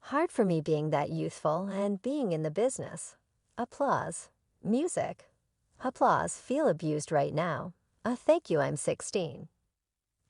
Hard for me being that youthful and being in the business. Applause. Music. Applause. Feel abused right now. Thank you, I'm 16.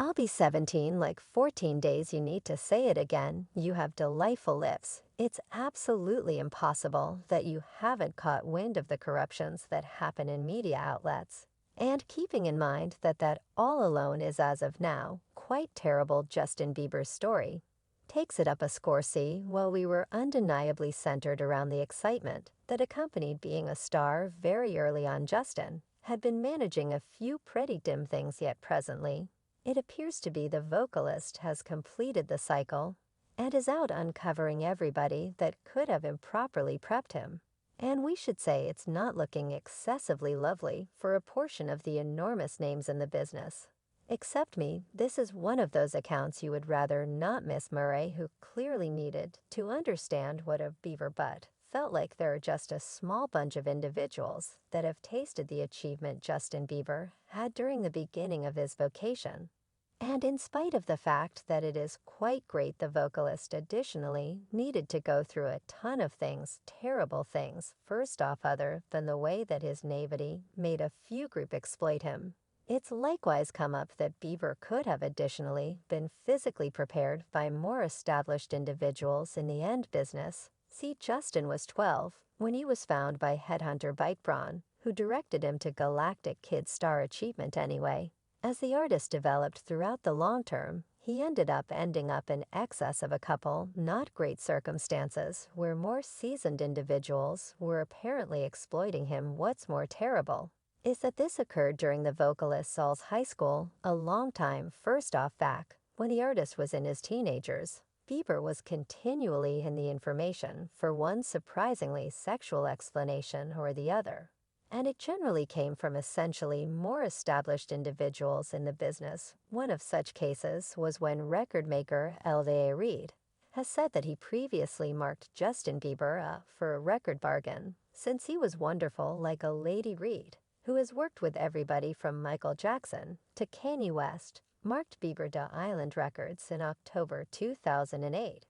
I'll be 17 like 14 days. You need to say it again. You have delightful lips. It's absolutely impossible that you haven't caught wind of the corruptions that happen in media outlets. And keeping in mind that that all alone is as of now quite terrible. Justin Bieber's story takes it up a score. See, while we were undeniably centered around the excitement that accompanied being a star very early on, Justin had been managing a few pretty dim things. Yet presently it appears to be the vocalist has completed the cycle and is out uncovering everybody that could have improperly prepped him. And we should say it's not looking excessively lovely for a portion of the enormous names in the business. Except me, this is one of those accounts you would rather not miss. Murray, who clearly needed to understand what a Bieber butt felt like. There are just a small bunch of individuals that have tasted the achievement Justin Bieber had during the beginning of his vocation. And in spite of the fact that it is quite great, the vocalist additionally needed to go through a ton of things, terrible things, first off, other than the way that his naivety made a few group exploit him. It's likewise come up that Bieber could have additionally been physically prepared by more established individuals in the end business. See, Justin was 12 when he was found by headhunter Bike Braun, who directed him to Galactic Kid Star Achievement anyway. As the artist developed throughout the long term, he ended up in excess of a couple not great circumstances where more seasoned individuals were apparently exploiting him. What's more terrible is that this occurred during the vocalist Saul's high school, a long time first off back when the artist was in his teenagers. Bieber was continually in the information for one surprisingly sexual explanation or the other, and it generally came from essentially more established individuals in the business. One of such cases was when record maker L.A. Reid has said that he previously marked Justin Bieber for a record bargain, since he was wonderful like a Lady Reid, who has worked with everybody from Michael Jackson to Kanye West, marked Bieber to Island Records in October 2008.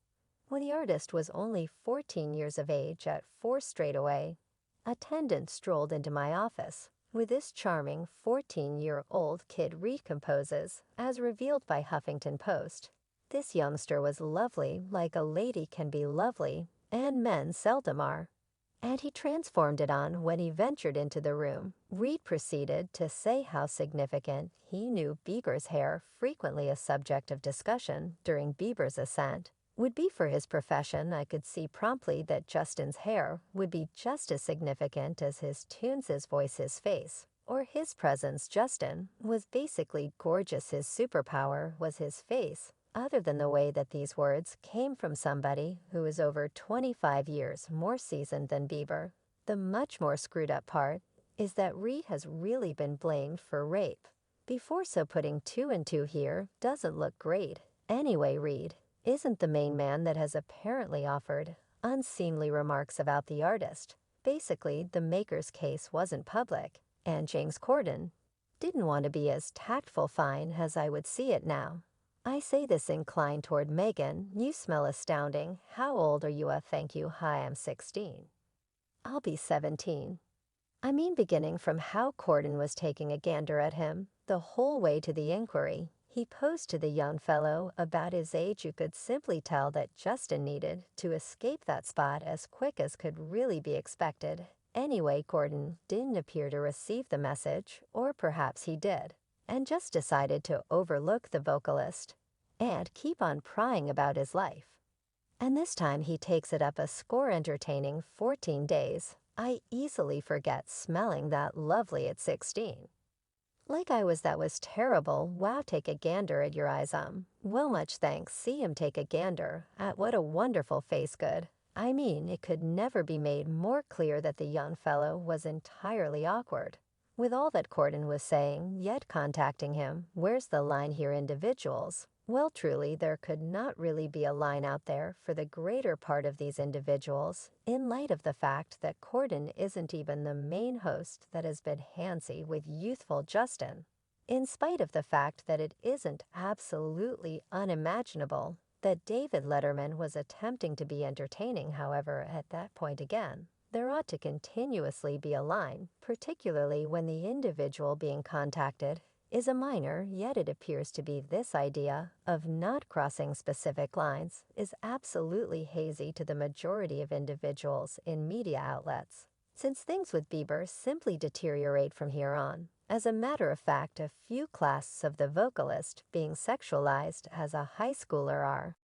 When the artist was only 14 years of age, at 4 straightaway, attendant strolled into my office with this charming 14-year-old kid. Reid composes, as revealed by Huffington Post. This youngster was lovely like a lady can be lovely, and men seldom are. And he transformed it on when he ventured into the room. Reid proceeded to say how significant he knew Bieber's hair, frequently a subject of discussion during Bieber's ascent, would be for his profession. I could see promptly that Justin's hair would be just as significant as his tunes, his voice, his face, or his presence. Justin was basically gorgeous. His superpower was his face. Other than the way that these words came from somebody who is over 25 years more seasoned than Bieber. The much more screwed up part is that Reid has really been blamed for rape before, so putting 2 and 2 here doesn't look great. Anyway, Reid isn't the main man that has apparently offered unseemly remarks about the artist. Basically, the maker's case wasn't public, and James Corden didn't want to be as tactful. Fine, as I would see it now. I say this inclined toward Megan. You smell astounding. How old are you? Thank you. Hi, I'm 16. I'll be 17. I mean, beginning from how Corden was taking a gander at him the whole way to the inquiry he posed to the young fellow about his age, you could simply tell that Justin needed to escape that spot as quick as could really be expected. Anyway, Corden didn't appear to receive the message, or perhaps he did, and just decided to overlook the vocalist and keep on prying about his life. And this time he takes it up a score. Entertaining 14 days. I easily forget smelling that lovely at 16. Like I was. That was terrible. Wow, take a gander at your eyes. Well, much thanks. See him take a gander at what a wonderful face. Good. I mean, it could never be made more clear that the young fellow was entirely awkward with all that Corden was saying, yet contacting him. Where's the line here, individuals? Well, truly, there could not really be a line out there for the greater part of these individuals, in light of the fact that Corden isn't even the main host that has been handsy with youthful Justin. In spite of the fact that it isn't absolutely unimaginable that David Letterman was attempting to be entertaining, however, at that point again, there ought to continuously be a line, particularly when the individual being contacted is a minor, yet it appears to be this idea of not crossing specific lines is absolutely hazy to the majority of individuals in media outlets, since things with Bieber simply deteriorate from here on. As a matter of fact, a few clasps of the vocalist being sexualized as a high schooler are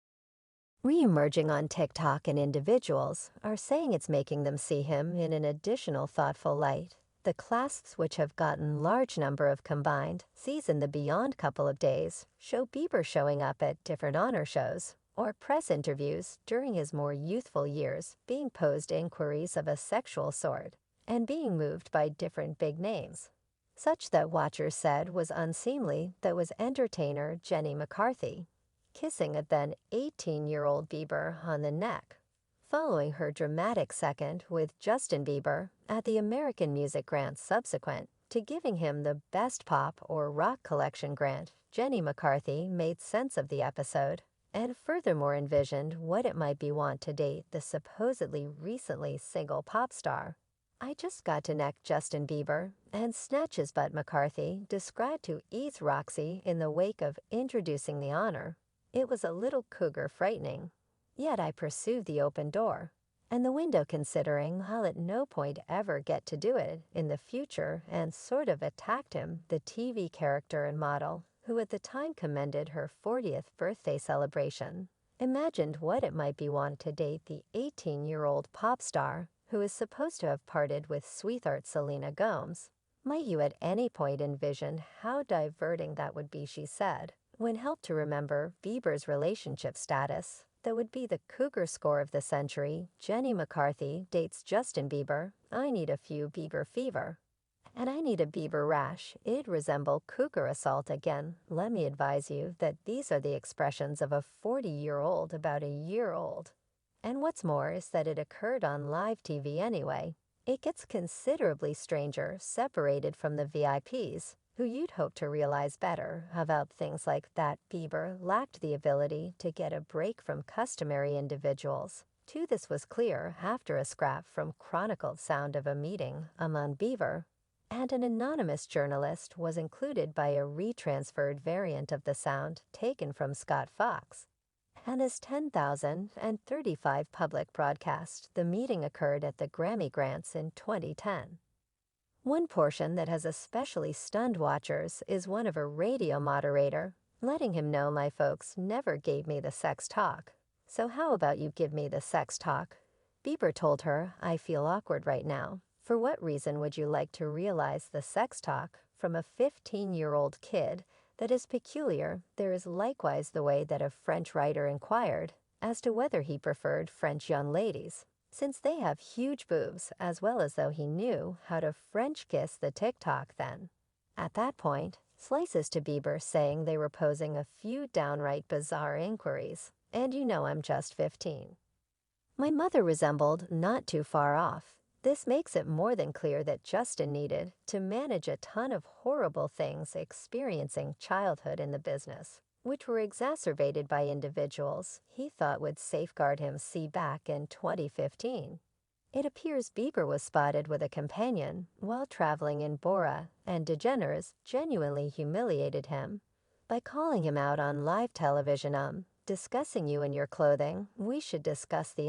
re-emerging on TikTok, and individuals are saying it's making them see him in an additional thoughtful light. The clasps, which have gotten large number of combined sees in the beyond couple of days, show Bieber showing up at different honor shows or press interviews during his more youthful years, being posed inquiries of a sexual sort and being moved by different big names, such that watchers said was unseemly that was entertainer Jenny McCarthy kissing a then 18-year-old Bieber on the neck, following her dramatic second with Justin Bieber at the American Music Grants subsequent to giving him the Best Pop or Rock Collection grant. Jenny McCarthy made sense of the episode and furthermore envisioned what it might be want to date the supposedly recently single pop star. I just got to neck Justin Bieber and snatch his butt, McCarthy described to Ease Roxy in the wake of introducing the honor. It was a little cougar frightening. Yet I pursued the open door and the window, considering I'll at no point ever get to do it in the future, and sort of attacked him, the TV character and model, who at the time commended her 40th birthday celebration. Imagined what it might be want to date the 18-year-old pop star who is supposed to have parted with sweetheart Selena Gomez. Might you at any point envision how diverting that would be, she said, when helped to remember Bieber's relationship status. That would be the cougar score of the century. Jenny McCarthy dates Justin Bieber. I need a few Bieber fever. And I need a Bieber rash. It'd resemble cougar assault again. Let me advise you that these are the expressions of a 40-year-old about a year old. And what's more is that it occurred on live TV anyway. It gets considerably stranger, separated from the VIPs, who you'd hope to realize better about things like that. Bieber lacked the ability to get a break from customary individuals. Too, this was clear after a scrap from chronicled sound of a meeting among Bieber and an anonymous journalist was included by a retransferred variant of the sound taken from Scott Fox. And as 10,035 public broadcast, the meeting occurred at the Grammy Grants in 2010. One portion that has especially stunned watchers is one of a radio moderator, letting him know, my folks never gave me the sex talk. So how about you give me the sex talk? Bieber told her, I feel awkward right now. For what reason would you like to realize the sex talk from a 15-year-old kid that is peculiar? There is likewise the way that a French writer inquired as to whether he preferred French young ladies, since they have huge boobs, as well as though he knew how to French kiss the TikTok then. At that point, slices to Bieber saying they were posing a few downright bizarre inquiries, and you know I'm just 15. My mother resembled not too far off. This makes it more than clear that Justin needed to manage a ton of horrible things experiencing childhood in the business, which were exacerbated by individuals he thought would safeguard him. See back in 2015. It appears Bieber was spotted with a companion while traveling in Bora, and DeGeneres genuinely humiliated him by calling him out on live television. Discussing you and your clothing, we should discuss the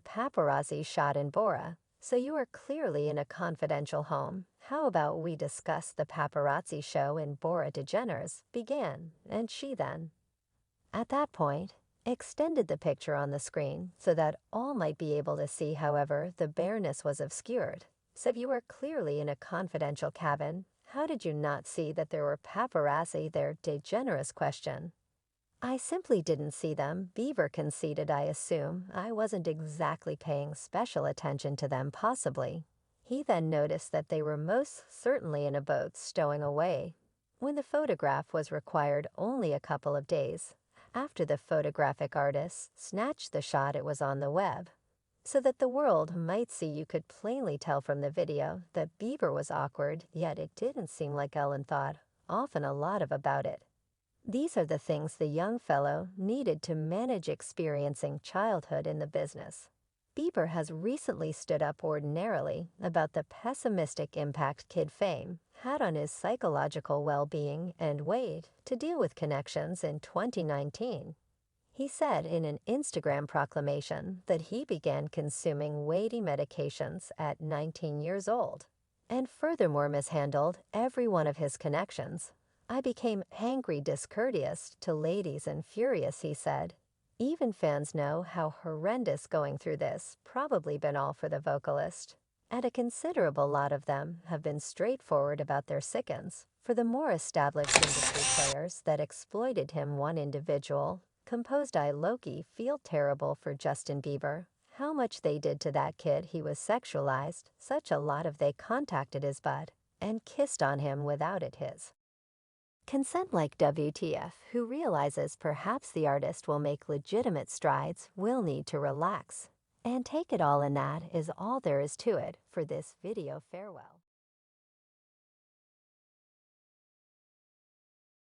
paparazzi shot in Bora. So you are clearly in a confidential home. How about we discuss the paparazzi show in Bora? DeGeneres began, and she then, at that point, extended the picture on the screen so that all might be able to see. However, the bareness was obscured. So you are clearly in a confidential cabin. How did you not see that there were paparazzi there? DeGeneres question. I simply didn't see them, Bieber conceded. I assume I wasn't exactly paying special attention to them, possibly. He then noticed that they were most certainly in a boat stowing away. When the photograph was required only a couple of days after the photographic artist snatched the shot, it was on the web, so that the world might see. You could plainly tell from the video that Bieber was awkward, yet it didn't seem like Ellen thought often a lot of about it. These are the things the young fellow needed to manage experiencing childhood in the business. Bieber has recently stood up ordinarily about the pessimistic impact kid fame had on his psychological well-being and weight to deal with connections in 2019. He said in an Instagram proclamation that he began consuming weighty medications at 19 years old, and furthermore mishandled every one of his connections. I became angry, discourteous to ladies and furious, he said. Even fans know how horrendous going through this probably been all for the vocalist. And a considerable lot of them have been straightforward about their sickens. For the more established industry players that exploited him, one individual composed, "I low-key feel terrible for Justin Bieber. How much they did to that kid, he was sexualized. Such a lot of they contacted his bud and kissed on him without it his consent, like WTF, who realizes perhaps the artist will make legitimate strides, will need to relax. And take it all, and that is all there is to it for this video. Farewell.